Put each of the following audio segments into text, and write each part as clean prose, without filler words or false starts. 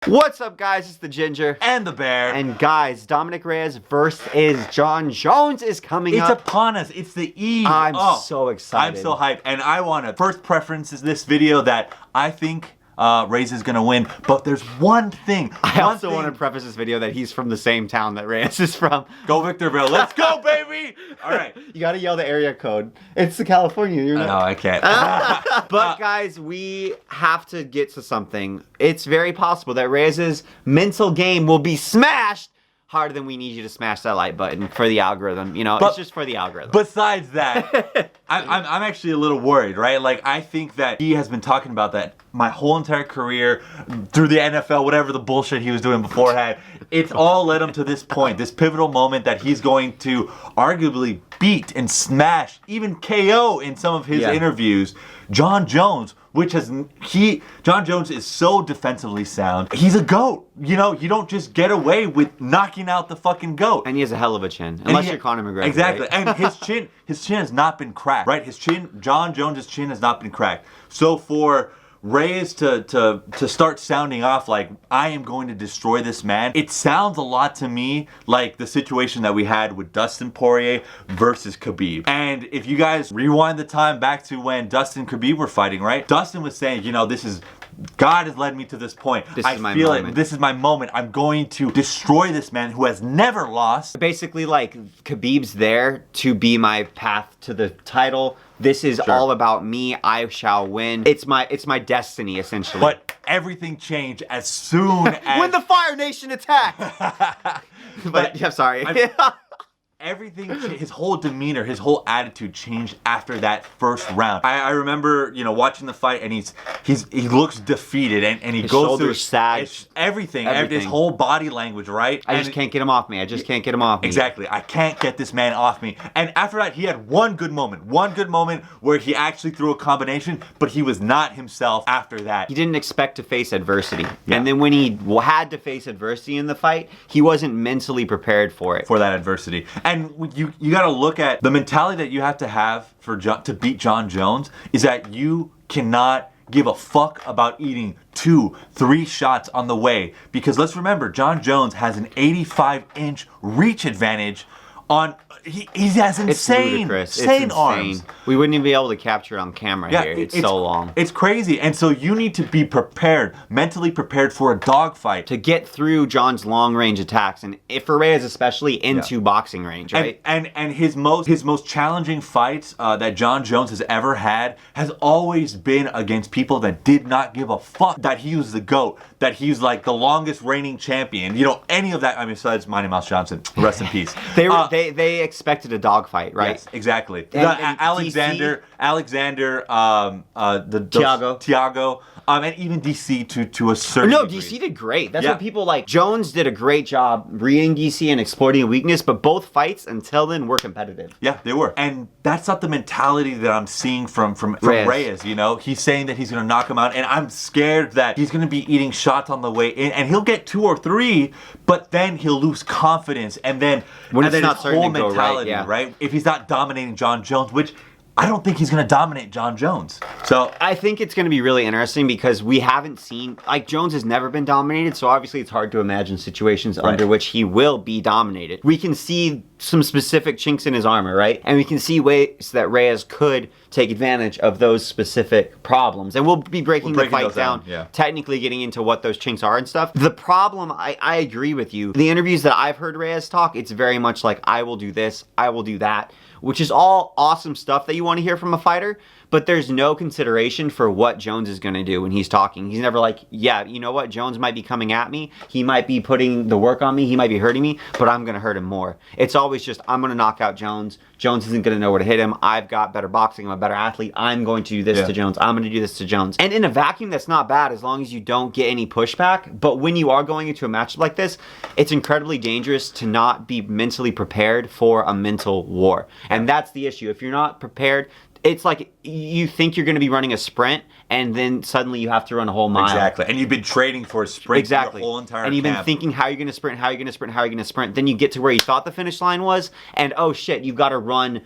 What's up, guys? It's the Ginger and the Bear. And guys, Dominick Reyes versus Jon Jones is coming up. It's upon us. It's the eve. I'm so excited. I'm so hyped. And I want to first preference is this video that I think Reyes is gonna win. But there's one thing. I also want to preface this video that he's from the same town that Reyes is from. Go Victorville. Let's go, baby. All right. You gotta yell the area code. It's the California. You're not. No, I can't. But guys, we have to get to something. It's very possible that Reyes' mental game will be smashed harder than we need you to smash that like button for the algorithm. You know, it's just for the algorithm. Besides that, I'm actually a little worried, right? Like, I think that he has been talking about that my whole entire career, through the NFL, whatever the bullshit he was doing beforehand. It's all led him to this point, this pivotal moment that he's going to arguably beat and smash, even KO in some of his interviews, Jon Jones, which has Jon Jones is so defensively sound. He's a GOAT. You know, you don't just get away with knocking out the fucking GOAT. And he has a hell of a chin, unless you're Conor McGregor. Exactly. Right? And his chin has not been cracked, right? Jon Jones' chin has not been cracked. So for Reyes to start sounding off like, I am going to destroy this man, it sounds a lot to me like the situation that we had with Dustin Poirier versus Khabib. And if you guys rewind the time back to when Dustin and Khabib were fighting, right? Dustin was saying, you know, God has led me to this point. I feel it. This is my moment. I'm going to destroy this man who has never lost. Basically, like, Khabib's there to be my path to the title. This is all about me. I shall win. It's my destiny, essentially. But everything changed as soon as when the Fire Nation attacked. But yeah, sorry. Everything, his whole demeanor, his whole attitude changed after that first round. I remember, you know, watching the fight, and he looks defeated, and he goes through everything, his whole body language, right? I just can't get him off me. I just can't get him off me. Exactly. I can't get this man off me. And after that, he had one good moment where he actually threw a combination, but he was not himself after that. He didn't expect to face adversity. Yeah. And then when he had to face adversity in the fight, he wasn't mentally prepared for it. For that adversity. And you got to look at the mentality that you have to beat Jon Jones is that you cannot give a fuck about eating 2-3 shots on the way. Because let's remember, Jon Jones has an 85-inch reach advantage on... He has insane arms. We wouldn't even be able to capture it on camera here. It's so long. It's crazy. And so you need to be prepared, mentally prepared for a dogfight. To get through Jon's long-range attacks, and for Reyes especially into boxing range, right? And his most challenging fights that Jon Jones has ever had has always been against people that did not give a fuck that he was the GOAT, that he's like the longest reigning champion. You know, any of that, I mean, besides Mighty Mouse Johnson, rest in peace. They expected a dogfight, right? Yes, exactly. And Thiago, and even DC to a certain degree. DC did great. That's what people like. Jones did a great job reading DC and exploiting a weakness, but both fights until then were competitive. Yeah, they were. And that's not the mentality that I'm seeing from Reyes, you know? He's saying that he's going to knock him out, and I'm scared that he's going to be eating shots on the way in, and he'll get 2 or 3, but then he'll lose confidence, and then his whole mentality, right? If he's not dominating Jon Jones, which I don't think he's going to dominate Jon Jones. So I think it's going to be really interesting because we haven't seen, like, Jones has never been dominated, so obviously it's hard to imagine situations under which he will be dominated. We can see some specific chinks in his armor, right? And we can see ways that Reyes could take advantage of those specific problems. And we'll be breaking the fight down, technically getting into what those chinks are and stuff. The problem, I agree with you. The interviews that I've heard Reyes talk, it's very much like, I will do this, I will do that, which is all awesome stuff that you want to hear from a fighter, but there's no consideration for what Jones is going to do when he's talking. He's never like, yeah, you know what? Jones might be coming at me. He might be putting the work on me. He might be hurting me, but I'm going to hurt him more. It's always just, I'm going to knock out Jones. Jones isn't going to know where to hit him. I've got better boxing. I'm a better athlete. I'm going to do this to Jones. I'm going to do this to Jones. And in a vacuum, that's not bad as long as you don't get any pushback. But when you are going into a matchup like this, it's incredibly dangerous to not be mentally prepared for a mental war. And that's the issue. If you're not prepared, it's like you think you're going to be running a sprint, and then suddenly you have to run a whole mile. Exactly. And you've been training for a sprint your whole entire And you've been thinking how you're going to sprint, how you're going to sprint, how you're going to sprint. Then you get to where you thought the finish line was, and oh shit, you've got to run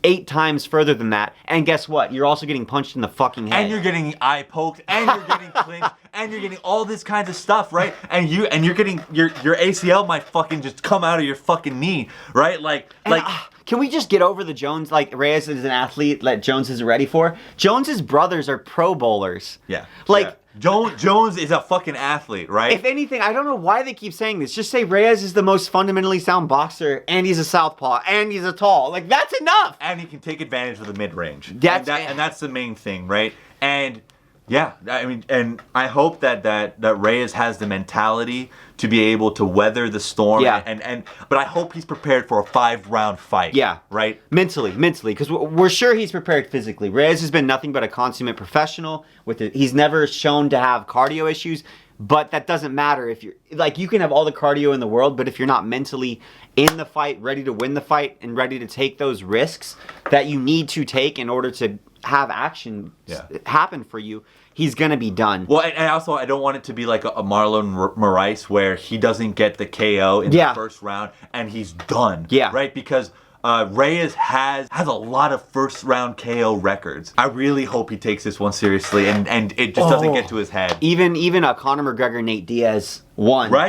8 times further than that. And guess what? You're also getting punched in the fucking head. And you're getting eye poked, and you're getting clinched, and you're getting all this kinds of stuff, right? And you're getting your ACL might fucking just come out of your fucking knee, right? Can we just get over the Jones, like Reyes is an athlete that Jones isn't ready for? Jones's brothers are pro bowlers. Yeah. Like, yeah. Jones is a fucking athlete, right? if anything, I don't know why they keep saying this. Just say Reyes is the most fundamentally sound boxer, and he's a southpaw, and he's a tall. Like, that's enough. And he can take advantage of the mid-range. And That's that's the main thing, right? And yeah, I mean, and I hope that Reyes has the mentality to be able to weather the storm. Yeah. But I hope he's prepared for a 5-round fight. Yeah. Right? Mentally, because we're sure he's prepared physically. Reyes has been nothing but a consummate professional. He's never shown to have cardio issues, but that doesn't matter if you're, like, you can have all the cardio in the world, but if you're not mentally in the fight, ready to win the fight, and ready to take those risks that you need to take in order to have action happen for you, he's gonna be done. Well, and also I don't want it to be like a Marlon Moraes where he doesn't get the KO in the first round and he's done. Yeah. Right? Because Reyes has a lot of first round KO records. I really hope he takes this one seriously and it just doesn't get to his head. Even a Conor McGregor Nate Diaz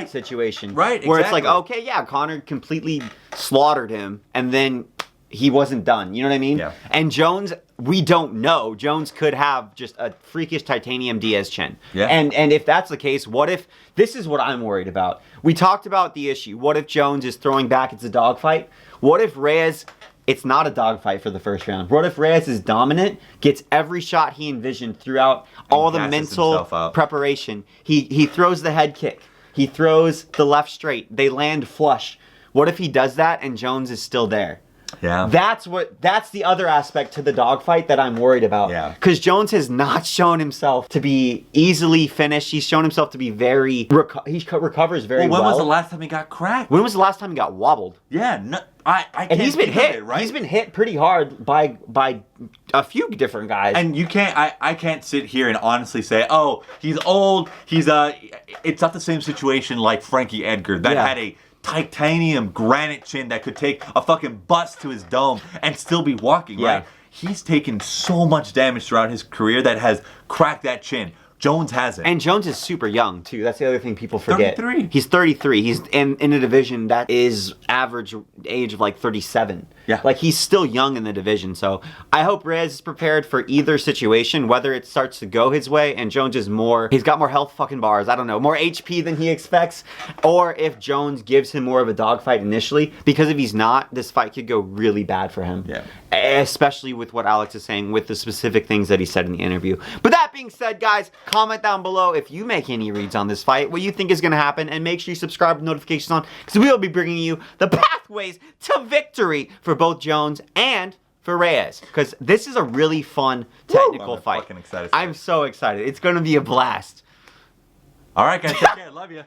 situation. Right, exactly. Where it's like, okay, yeah, Conor completely slaughtered him and then he wasn't done. You know what I mean? Yeah. And Jones, we don't know. Jones could have just a freakish titanium Diaz chin. Yeah. And if that's the case, what if, this is what I'm worried about. We talked about the issue. What if Jones is throwing back, it's a dogfight? What if Reyes, it's not a dogfight for the first round? What if Reyes is dominant, gets every shot he envisioned throughout all the mental preparation? He throws the head kick. He throws the left straight. They land flush. What if he does that and Jones is still there? Yeah. That's the other aspect to the dogfight that I'm worried about. Yeah. Because Jones has not shown himself to be easily finished. He's shown himself to be he recovers very well. When was the last time he got cracked? When was the last time he got wobbled? Yeah, I can't. And he's been hit, it, right? He's been hit pretty hard by a few different guys. And you can't. I can't sit here and honestly say, oh, he's old. It's not the same situation like Frankie Edgar that had a titanium granite chin that could take a fucking bus to his dome and still be walking, right? He's taken so much damage throughout his career that has cracked that chin. Jones hasn't. And Jones is super young, too. That's the other thing people forget. 33. He's 33. He's in a division that is average age of like 37. Yeah. Like, he's still young in the division. So I hope Reyes is prepared for either situation, whether it starts to go his way and Jones is he's got more health fucking bars, I don't know, more HP than he expects, or if Jones gives him more of a dogfight initially. Because if he's not, this fight could go really bad for him. Yeah. Especially with what Alex is saying, with the specific things that he said in the interview. But that being said, guys, comment down below if you make any reads on this fight, what you think is going to happen, and make sure you subscribe with notifications on, because we will be bringing you the pathways to victory for both Jones and for Reyes, because this is a really fun technical fight. I'm fucking excited. I'm so excited. It's going to be a blast. All right, guys, take care. Love you.